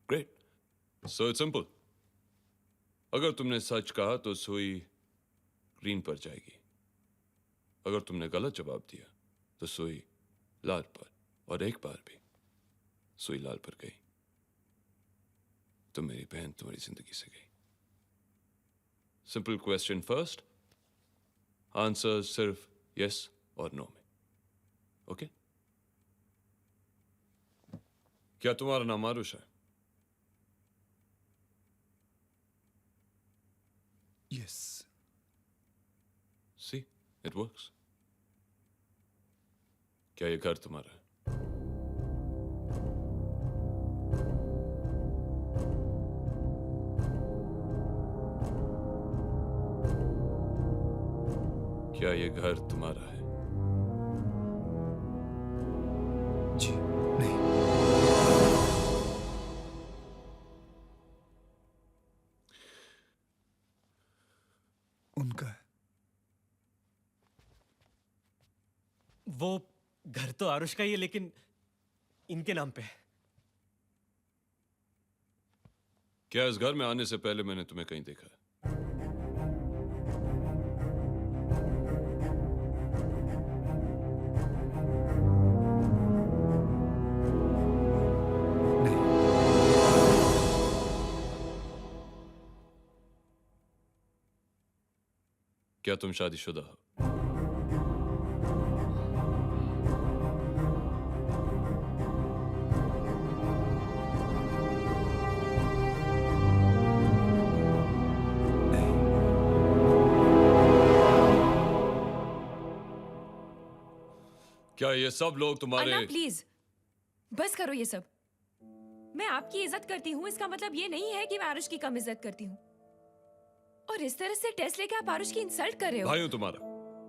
Great. So it's simple. अगर तुमने सच कहा तो सुई ग्रीन पर जाएगी, अगर तुमने गलत जवाब दिया तो सुई लाल पर, और एक बार भी सुई लाल पर गई तो मेरी बहन तुम्हारी जिंदगी से गई। सिंपल क्वेश्चन फर्स्ट, आंसर सिर्फ यस और नो में। ओके? क्या तुम्हारा नाम आरुष है? यस। See, it works. क्या ये घर तुम्हारा है? क्या ये घर तुम्हारा है? जी नहीं। उनका है। वो घर तो आरुष का ही है, लेकिन इनके नाम पे है। क्या इस घर में आने से पहले मैंने तुम्हें कहीं देखा है? क्या तुम शादीशुदा हो? क्या ये सब लोग तुम्हारे... अन्ना प्लीज बस करो ये सब। मैं आपकी इज्जत करती हूँ, इसका मतलब ये नहीं है कि मैं आरुष की कम इज्जत करती हूँ। और इस तरह से टेस्ट लेके आप आरुष की इंसल्ट कर रहे हो। भाई हूं तुम्हारा,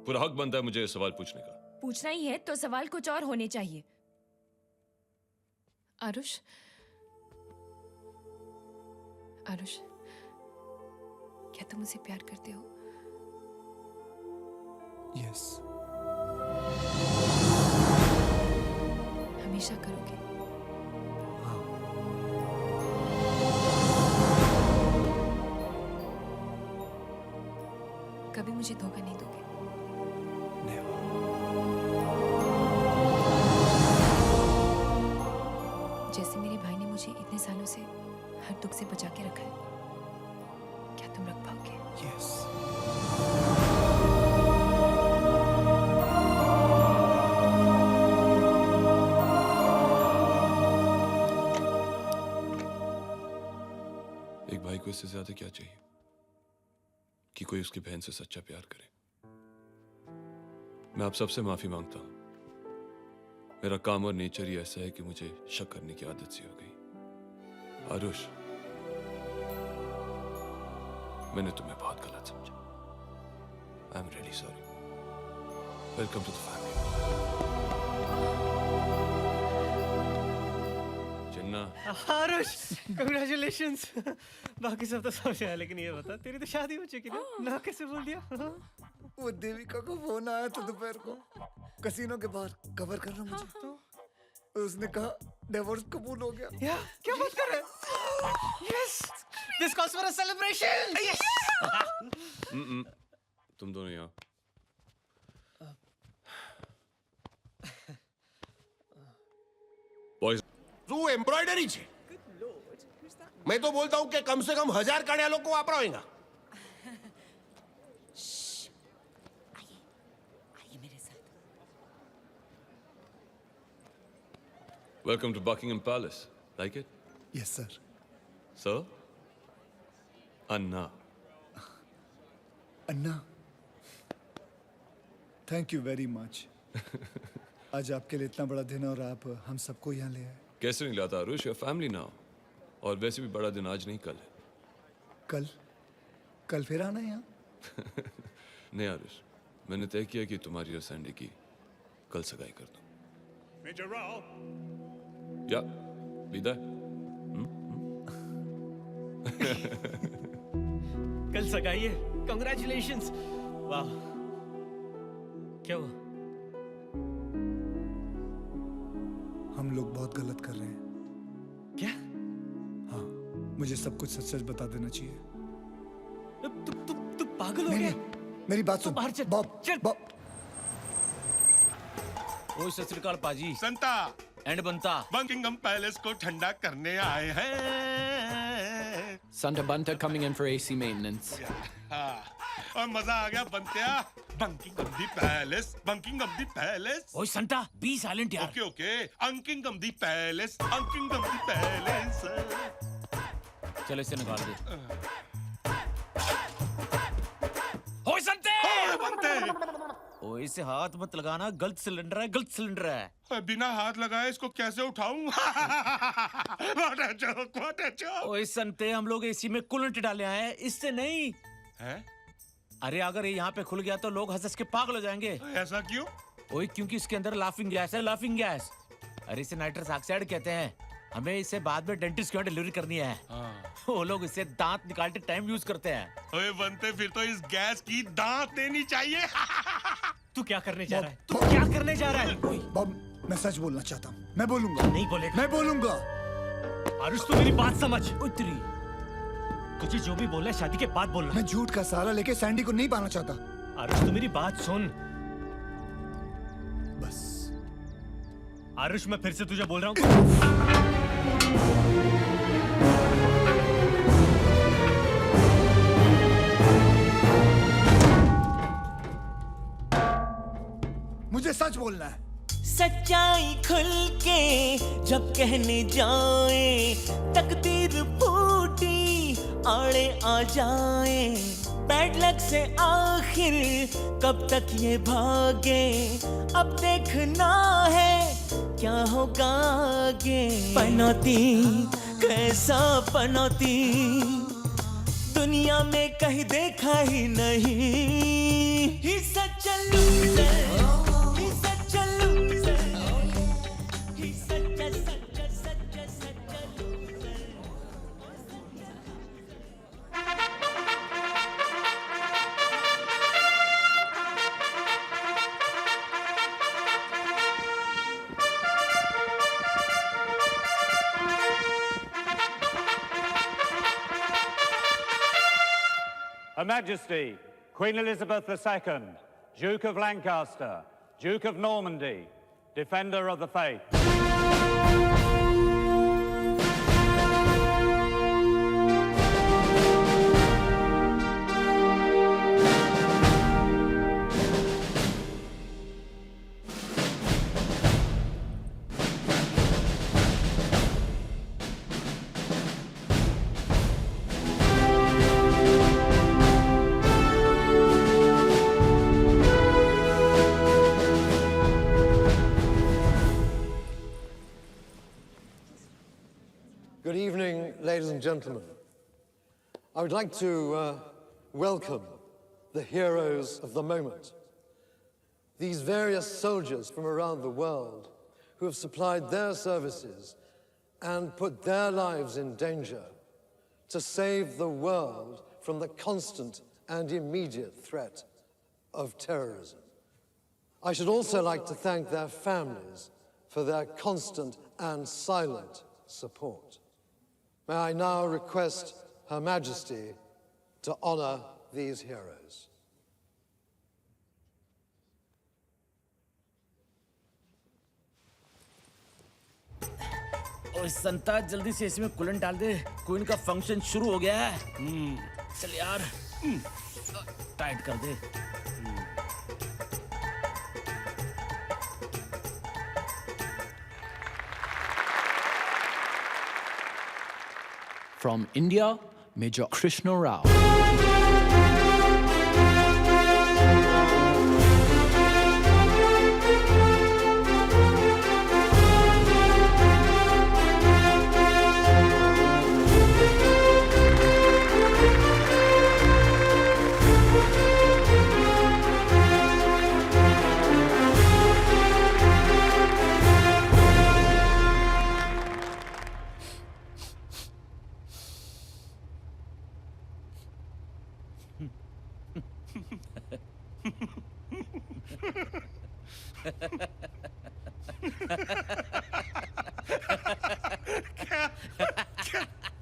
पूरा हक बनता है मुझे ये सवाल पूछने का। पूछना ही है तो सवाल कुछ और होने चाहिए। आरुष, आरुष, क्या तुम मुझसे प्यार करते हो? यस। हमेशा करोगे? कभी मुझे धोखा नहीं दोगे? जैसे मेरे भाई ने मुझे इतने सालों से हर दुख से बचा के रखा है, क्या तुम रख पाओगे? यस। एक भाई को इससे ज्यादा क्या चाहिए कि कोई उसकी बहन से सच्चा प्यार करे। मैं आप सबसे माफी मांगता हूं। मेरा काम और नेचर ही ऐसा है कि मुझे शक करने की आदत सी हो गई। आरुष, मैंने तुम्हें बहुत गलत समझा। I am really sorry. Welcome to the family. Chinna. Aarush, congratulations. बाकी सब तो समझ आया, लेकिन ये बता, तेरी तो शादी हो चुकी ना? ना कैसे बोल दिया? वो देविका को फोन आया था दोपहर को, कसीनो के बाहर कवर करना मुझे। उसने कहा डिवोर्स कबूल हो गया। या क्या बात कर रहे हैं? Yes, this calls for a celebration. Yes. तुम दोनों यहाँ। बॉयज, શું એમ્બ્રોઇડરી છે? मैं तो बोलता हूँ कि कम से कम 1000 काढ़िया लोग को वापराएगा। आइए मेरे साथ। welcome to Buckingham Palace. Like it? Yes sir. So? Anna. Anna, thank you very much. आज आपके लिए इतना बड़ा दिन और आप हम सबको यहाँ ले आए। कैसे नहीं लाता आरुष? Your family now. और वैसे भी बड़ा दिन आज नहीं कल है। कल? कल फिर आना है यहाँ? नहीं आरुष, मैंने तय किया कि तुम्हारी और सैंडी की कल सगाई कर दूं। Major Rao, या विदा। कल सगाई है। कंग्रेचुलेशंस। वाह, क्या हुआ? हम लोग बहुत गलत कर रहे हैं। क्या? मुझे सब कुछ सच सच बता देना चाहिए। तू पागल हो नहीं गया? नहीं, मेरी बात सुन। बाहर चल, बॉब चल। बॉब, ओ सत श्री अकाल पाजी संता एंड बनता बकिंगम पैलेस को ठंडा करने आए हैं। Santa Bunta coming in for AC maintenance. हाँ, और मजा आ गया बनतिया। बकिंगम दी पैलेस, बकिंगम दी पैलेस। ओए संता बी साइलेंट यार। ओके ओके, अंकिंगम दी पैलेस, अंकिंगम दी पैलेस। चल इसे निकाल दे। ओए संते ओए बनते, ओए इसे हाथ मत लगाना, गलत सिलेंडर है, गलत सिलेंडर है। बिना हाथ लगाए इसको कैसे उठाऊं? What a joke, what a joke। ओए संते हम लोग एसी में कूलेंट डाले आए हैं, इससे नहीं। हैं? अरे अगर ये यहाँ पे खुल गया तो लोग हंस हंस के पागल हो जाएंगे। ऐसा क्यों? ओए क्योंकि इसके अंदर लाफिंग गैस है, लाफिंग गैस। अरे इसे नाइट्रस ऑक्साइड कहते हैं। हमें इसे बाद में डेंटिस्ट के यहाँ डिलीवरी करनी है। वो लोग इसे दांत निकालते टाइम यूज करते हैं। ओए बनते, फिर तो इस गैस की दांत देनी चाहिए। तू क्या करने जा रहा है? तू क्या करने जा रहा है? बॉब, मैं सच बोलना चाहता हूँ। मैं बोलूंगा। नहीं बोलेगा। मैं बोलूंगा। आरुष तू मेरी बात समझ। उतरी तुझे जो भी बोलना है शादी के बाद बोलना। मैं झूठ का सहारा लेके सैंडी को नहीं पाना चाहता। आरुष तू मेरी बात सुन। बस आरुष मैं फिर से तुझे बोल रहा हूँ। मुझे सच बोलना है। सच्चाई खुल के जब कहने जाए, तकदीर फूटी आड़े आ जाए। बैड लक से आखिर कब तक ये भागे, अब देखना है क्या होगा आगे। पनौती कैसा पनौती, दुनिया में कहीं देखा ही नहीं। ही सच loser, he such loser, he such such such such loser. Her Majesty, Queen Elizabeth II, Duke of Lancaster, Duke of Normandy, Defender of the Faith. Good evening, ladies and gentlemen. I would like to welcome the heroes of the moment. These various soldiers from around the world who have supplied their services and put their lives in danger to save the world from the constant and immediate threat of terrorism. I should also like to thank their families for their constant and silent support. May I now request Her Majesty to honor these heroes. ओए संता जल्दी से इसमें coolant डाल दे, queen का function शुरू हो गया है। चल यार टाइट कर दे। From India, Major Krishna Rao.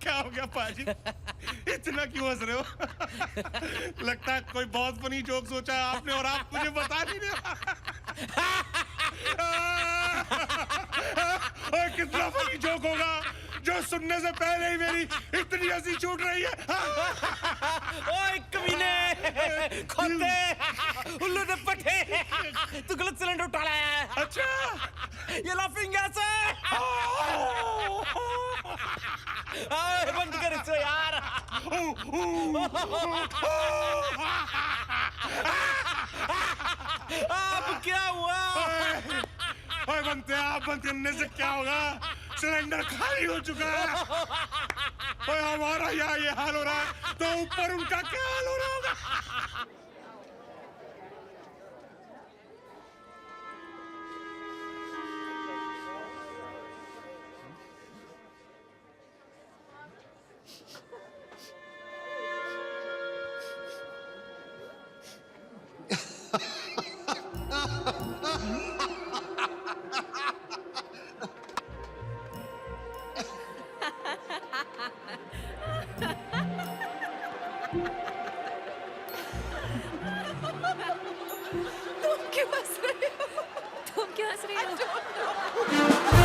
क्या हो गया पाजी? इतना क्यों हंस रहे हो? लगता है कोई बहुत फनी जोक सोचा है आपने और आप मुझे बता नहीं रहे। ओए कितना फनी जोक होगा जो सुनने से पहले ही मेरी इतनी हंसी छूट रही है। ओए कमीने, खोते, उल्लू ने पटे, तू गलत सिलेंडर उठा लाया है। अच्छा, ये लाफिंग गैस है। बंद कर इसको यार। अब क्या हुआ? ओए बनते आप बंद करने से क्या होगा? सिलेंडर खाली हो चुका है। ओए हमारा यहाँ ये हाल हो रहा है तो ऊपर उनका क्या हाल हो रहा होगा? तुम क्यों हंस रहे हो? तुम क्यों हंस रहे हो?